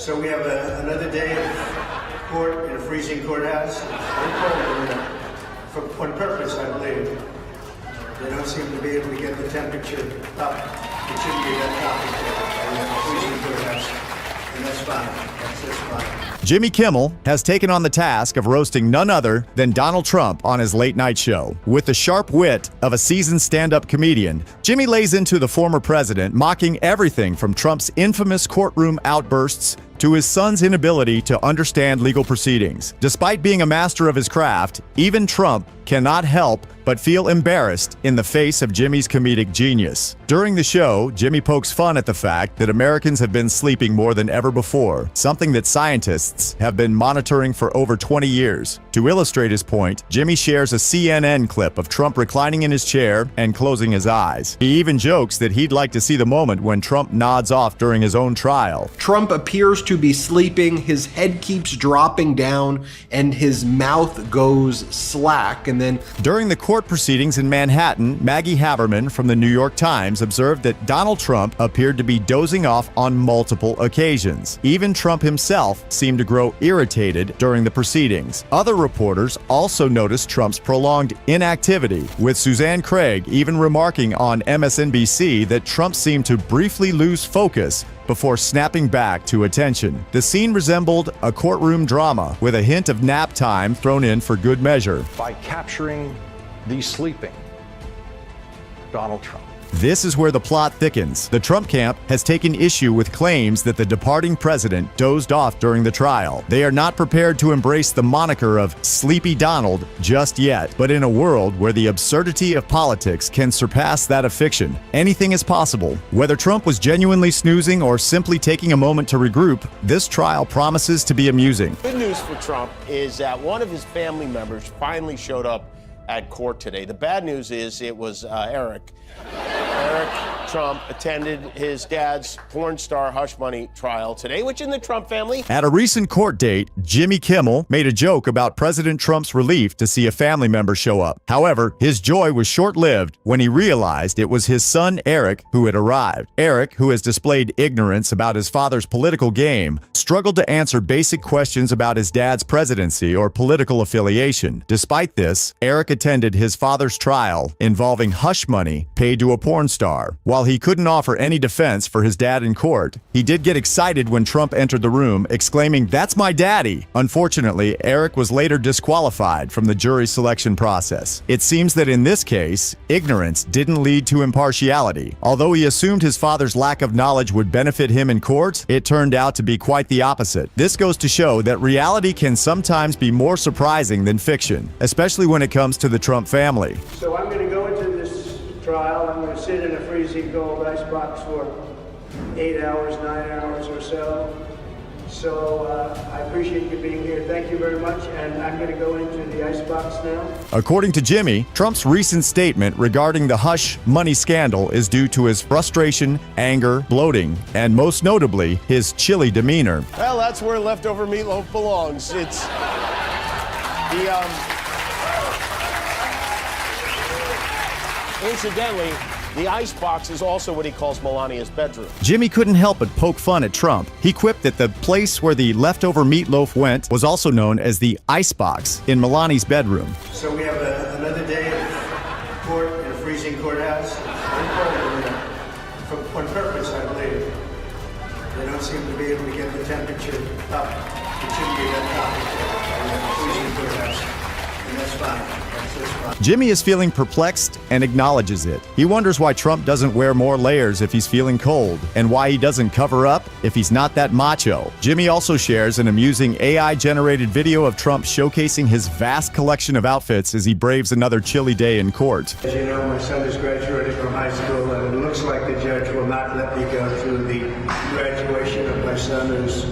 So we have another day of court in a freezing courthouse. On purpose, I believe. They don't seem to be able to get the temperature up. It shouldn't be that topic in a freezing courthouse, and that's fine. That's just fine. Jimmy Kimmel has taken on the task of roasting none other than Donald Trump on his late night show. With the sharp wit of a seasoned stand-up comedian, Jimmy lays into the former president, mocking everything from Trump's infamous courtroom outbursts to his son's inability to understand legal proceedings. Despite being a master of his craft, even Trump cannot help but feel embarrassed in the face of Jimmy's comedic genius. During the show, Jimmy pokes fun at the fact that Americans have been sleeping more than ever before, something that scientists have been monitoring for over 20 years. To illustrate his point, Jimmy shares a CNN clip of Trump reclining in his chair and closing his eyes. He even jokes that he'd like to see the moment when Trump nods off during his own trial. Trump appears to be sleeping, his head keeps dropping down, and his mouth goes slack, and then during the court proceedings in Manhattan, Maggie Haberman from the New York Times observed that Donald Trump appeared to be dozing off on multiple occasions. Even Trump himself seemed to grow irritated during the proceedings. Other reporters also noticed Trump's prolonged inactivity, with Suzanne Craig even remarking on MSNBC that Trump seemed to briefly lose focus before snapping back to attention. The scene resembled a courtroom drama, with a hint of nap time thrown in for good measure. By capturing the sleeping Donald Trump. This is where the plot thickens. The Trump camp has taken issue with claims that the departing president dozed off during the trial. They are not prepared to embrace the moniker of Sleepy Donald just yet. But in a world where the absurdity of politics can surpass that of fiction, anything is possible. Whether Trump was genuinely snoozing or simply taking a moment to regroup, this trial promises to be amusing. Good news for Trump is that one of his family members finally showed up at court today. The bad news is it was Eric. Eric Trump attended his dad's porn star hush money trial today, which in the Trump family. At a recent court date, Jimmy Kimmel made a joke about President Trump's relief to see a family member show up. However, his joy was short-lived when he realized it was his son Eric who had arrived. Eric, who has displayed ignorance about his father's political game, struggled to answer basic questions about his dad's presidency or political affiliation. Despite this, Eric attended his father's trial involving hush money paid to a porn star. While he couldn't offer any defense for his dad in court, he did get excited when Trump entered the room, exclaiming, "That's my daddy!" Unfortunately, Eric was later disqualified from the jury selection process. It seems that in this case, ignorance didn't lead to impartiality. Although he assumed his father's lack of knowledge would benefit him in court, it turned out to be quite the opposite. This goes to show that reality can sometimes be more surprising than fiction, especially when it comes to the Trump family. So I'm going to go into this trial. I'm going to sit in a freezing cold ice box for 8 hours, 9 hours or so. So I appreciate you being here. Thank you very much. And I'm going to go into the icebox now. According to Jimmy, Trump's recent statement regarding the hush money scandal is due to his frustration, anger, bloating, and most notably, his chilly demeanor. Well, that's where leftover meatloaf belongs. It's incidentally, the icebox is also what he calls Melania's bedroom. Jimmy couldn't help but poke fun at Trump. He quipped that the place where the leftover meatloaf went was also known as the icebox in Melania's bedroom. So we have another day of court in a freezing courthouse. On purpose, I believe. They don't seem to be able to get the temperature up. It shouldn't be that topic in a freezing courthouse, and that's fine. Jimmy is feeling perplexed and acknowledges it. He wonders why Trump doesn't wear more layers if he's feeling cold, and why he doesn't cover up if he's not that macho. Jimmy also shares an amusing AI-generated video of Trump showcasing his vast collection of outfits as he braves another chilly day in court. As you know, my son is graduating from high school, and it looks like the judge will not let me go through the graduation of my son, who's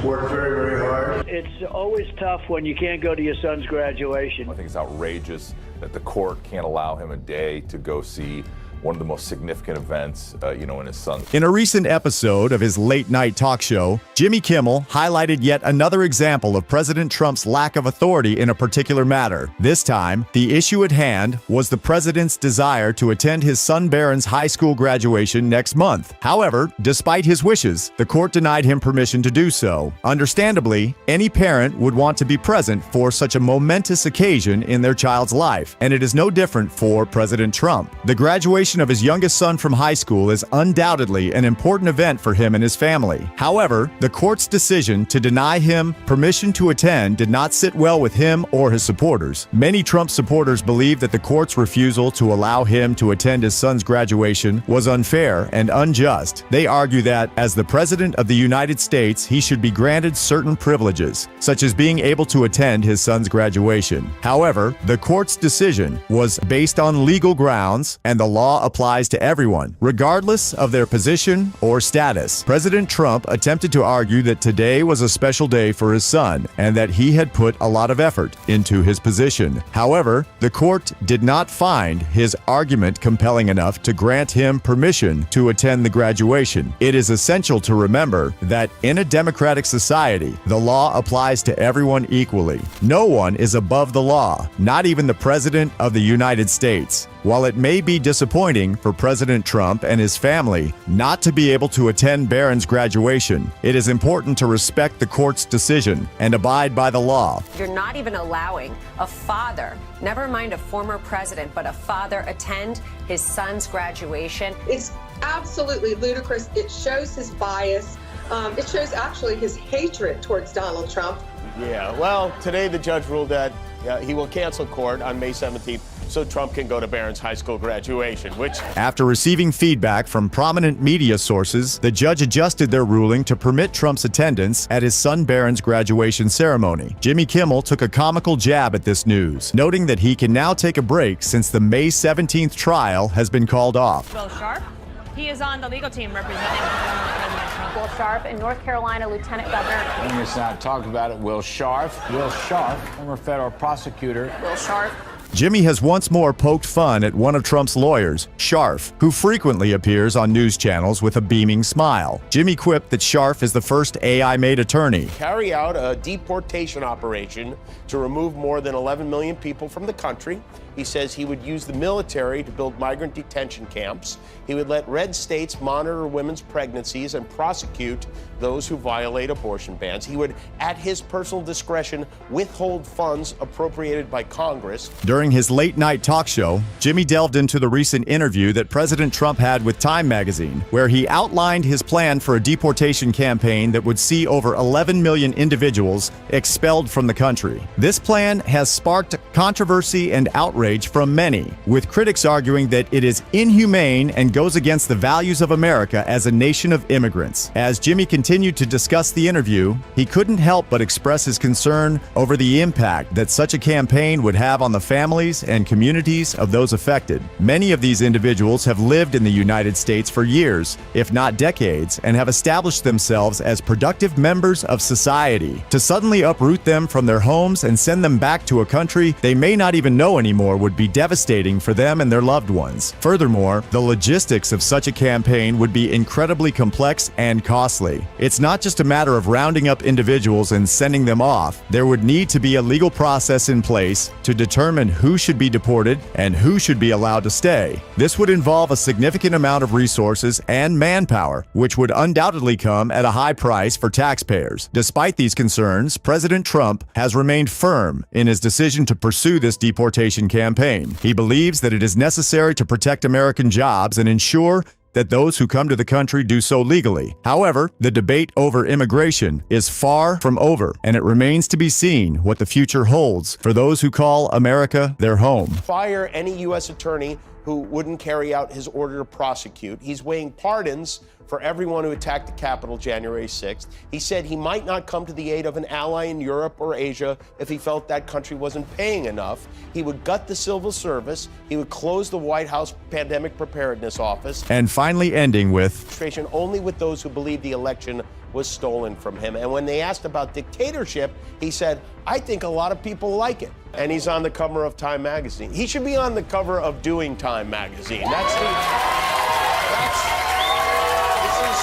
worked very, very hard. It's always tough when you can't go to your son's graduation. I think it's outrageous that the court can't allow him a day to go see one of the most significant events, in his son's. In a recent episode of his late-night talk show, Jimmy Kimmel highlighted yet another example of President Trump's lack of authority in a particular matter. This time, the issue at hand was the president's desire to attend his son Barron's high school graduation next month. However, despite his wishes, the court denied him permission to do so. Understandably, any parent would want to be present for such a momentous occasion in their child's life, and it is no different for President Trump. The graduation of his youngest son from high school is undoubtedly an important event for him and his family. However, the court's decision to deny him permission to attend did not sit well with him or his supporters. Many Trump supporters believe that the court's refusal to allow him to attend his son's graduation was unfair and unjust. They argue that, as the President of the United States, he should be granted certain privileges, such as being able to attend his son's graduation. However, the court's decision was based on legal grounds, and the law applies to everyone, regardless of their position or status. President Trump attempted to argue that today was a special day for his son, and that he had put a lot of effort into his position. However, the court did not find his argument compelling enough to grant him permission to attend the graduation. It is essential to remember that in a democratic society, the law applies to everyone equally. No one is above the law, not even the President of the United States. While it may be disappointing for President Trump and his family not to be able to attend Barron's graduation, it is important to respect the court's decision and abide by the law. You're not even allowing a father, never mind a former president, but a father attend his son's graduation. It's absolutely ludicrous. It shows his bias. It shows actually his hatred towards Donald Trump. Yeah, well, today the judge ruled that he will cancel court on May 17th so Trump can go to Barron's high school graduation, which... After receiving feedback from prominent media sources, the judge adjusted their ruling to permit Trump's attendance at his son Barron's graduation ceremony. Jimmy Kimmel took a comical jab at this news, noting that he can now take a break since the May 17th trial has been called off. Will Sharp, he is on the legal team representing President Trump. Will Sharp in North Carolina, Lieutenant Governor. Let's not talk about it. Will Sharp, former federal prosecutor. Will Sharp. Jimmy has once more poked fun at one of Trump's lawyers, Scharf, who frequently appears on news channels with a beaming smile. Jimmy quipped that Scharf is the first AI-made attorney. Carry out a deportation operation to remove more than 11 million people from the country. He says he would use the military to build migrant detention camps. He would let red states monitor women's pregnancies and prosecute those who violate abortion bans. He would, at his personal discretion, withhold funds appropriated by Congress. During his late-night talk show, Jimmy delved into the recent interview that President Trump had with Time magazine, where he outlined his plan for a deportation campaign that would see over 11 million individuals expelled from the country. This plan has sparked controversy and outrage from many, with critics arguing that it is inhumane and goes against the values of America as a nation of immigrants. As Jimmy continued to discuss the interview, he couldn't help but express his concern over the impact that such a campaign would have on the families and communities of those affected. Many of these individuals have lived in the United States for years, if not decades, and have established themselves as productive members of society. To suddenly uproot them from their homes and send them back to a country they may not even know anymore would be devastating for them and their loved ones. Furthermore, the logistics of such a campaign would be incredibly complex and costly. It's not just a matter of rounding up individuals and sending them off. There would need to be a legal process in place to determine who should be deported and who should be allowed to stay. This would involve a significant amount of resources and manpower, which would undoubtedly come at a high price for taxpayers. Despite these concerns, President Trump has remained firm in his decision to pursue this deportation campaign. He believes that it is necessary to protect American jobs and ensure that those who come to the country do so legally. However, the debate over immigration is far from over, and it remains to be seen what the future holds for those who call America their home. Fire any U.S. attorney who wouldn't carry out his order to prosecute. He's weighing pardons for everyone who attacked the Capitol January 6th. He said he might not come to the aid of an ally in Europe or Asia if he felt that country wasn't paying enough. He would gut the civil service. He would close the White House Pandemic Preparedness Office. And finally ending with, only with those who believe the election was stolen from him. And when they asked about dictatorship, he said, I think a lot of people like it. And he's on the cover of Time magazine. He should be on the cover of Doing Time magazine. This is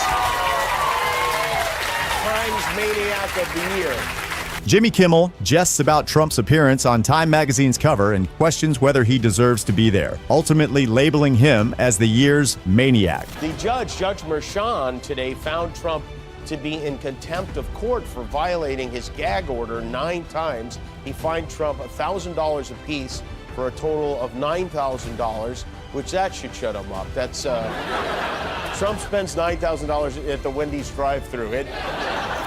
Time's Maniac of the Year. Jimmy Kimmel jests about Trump's appearance on Time magazine's cover and questions whether he deserves to be there, ultimately labeling him as the year's maniac. The judge, Judge Merchan, today found Trump to be in contempt of court for violating his gag order 9 times. He fined Trump $1,000 apiece for a total of $9,000, which that should shut him up. That's Trump spends $9,000 at the Wendy's drive-thru.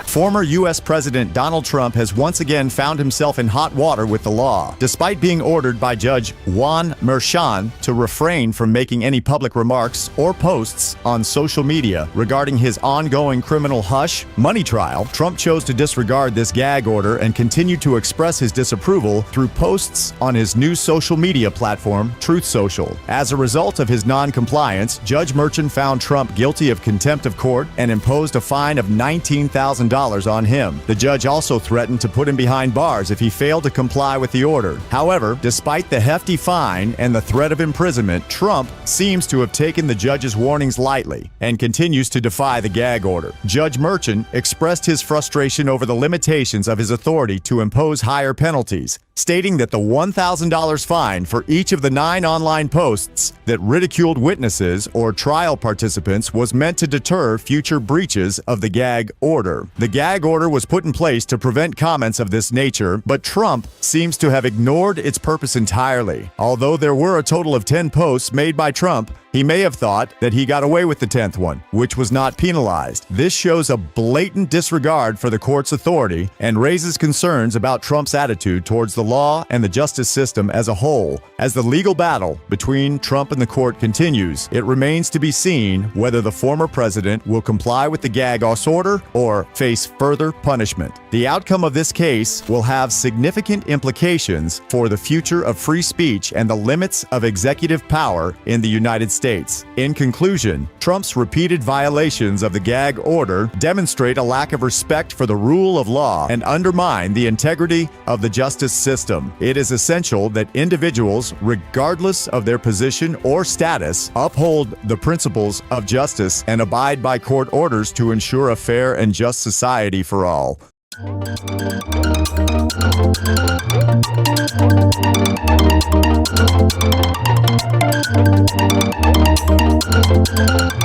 Former U.S. President Donald Trump has once again found himself in hot water with the law, despite being ordered by Judge Juan Merchan to refrain from making any public remarks or posts on social media regarding his ongoing criminal hush money trial. Trump chose to disregard this gag order and continued to express his disapproval through posts on his new social media platform, Truth Social. As a result of his non-compliance, Judge Merchan found Trump guilty of contempt of court and imposed a fine of $19,000 on him. The judge also threatened to put him behind bars if he failed to comply with the order. However, despite the hefty fine and the threat of imprisonment, Trump seems to have taken the judge's warnings lightly and continues to defy the gag order. Judge Merchan expressed his frustration over the limitations of his authority to impose higher penalties, stating that the $1,000 fine for each of the 9 online posts that ridiculed witnesses or trial participants was meant to deter future breaches of the gag order. The gag order was put in place to prevent comments of this nature, but Trump seems to have ignored its purpose entirely. Although there were a total of 10 posts made by Trump, he may have thought that he got away with the 10th one, which was not penalized. This shows a blatant disregard for the court's authority and raises concerns about Trump's attitude towards the law and the justice system as a whole. As the legal battle between Trump and the court continues, it remains to be seen whether the former president will comply with the gag order or face further punishment. The outcome of this case will have significant implications for the future of free speech and the limits of executive power in the United States. In conclusion, Trump's repeated violations of the gag order demonstrate a lack of respect for the rule of law and undermine the integrity of the justice system. It is essential that individuals, regardless of their position or status, uphold the principles of justice and abide by court orders to ensure a fair and just society for all. Thank you.